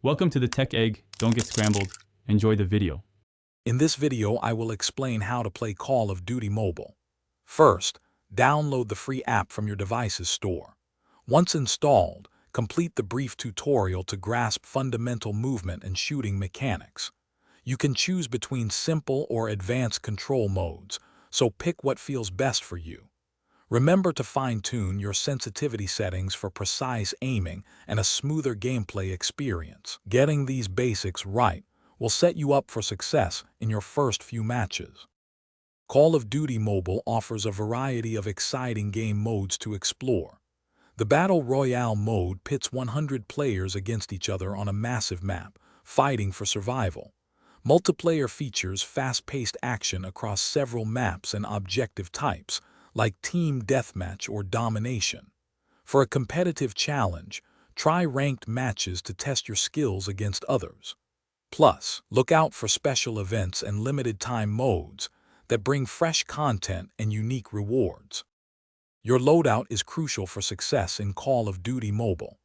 Welcome to the Tech Egg. Don't get scrambled. Enjoy the video. In this video, I will explain how to play Call of Duty Mobile. First, download the free app from your device's store. Once installed, complete the brief tutorial to grasp fundamental movement and shooting mechanics. You can choose between simple or advanced control modes, so pick what feels best for you. Remember to fine-tune your sensitivity settings for precise aiming and a smoother gameplay experience. Getting these basics right will set you up for success in your first few matches. Call of Duty Mobile offers a variety of exciting game modes to explore. The Battle Royale mode pits 100 players against each other on a massive map, fighting for survival. Multiplayer features fast-paced action across several maps and objective types, like Team Deathmatch or Domination. For a competitive challenge, try ranked matches to test your skills against others. Plus, look out for special events and limited-time modes that bring fresh content and unique rewards. Your loadout is crucial for success in Call of Duty Mobile.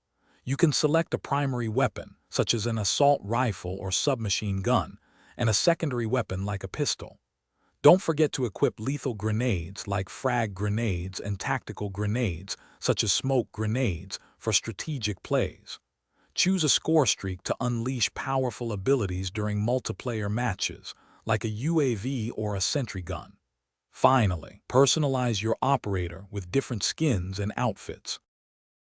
You can select a primary weapon, such as an assault rifle or submachine gun, and a secondary weapon like a pistol. Don't forget to equip lethal grenades like frag grenades and tactical grenades, such as smoke grenades, for strategic plays. Choose a score streak to unleash powerful abilities during multiplayer matches, like a UAV or a sentry gun. Finally, personalize your operator with different skins and outfits.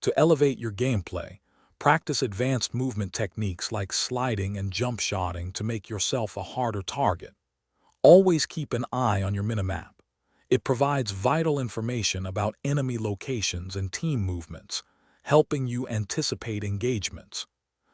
To elevate your gameplay, practice advanced movement techniques like sliding and jump shotting to make yourself a harder target. Always keep an eye on your minimap. It provides vital information about enemy locations and team movements, helping you anticipate engagements.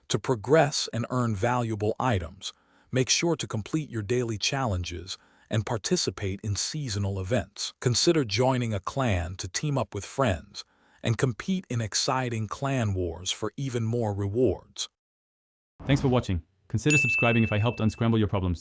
To progress and earn valuable items, make sure to complete your daily challenges and participate in seasonal events. Consider joining a clan to team up with friends and compete in exciting clan wars for even more rewards. Thanks for watching. Consider subscribing if I helped unscramble your problems.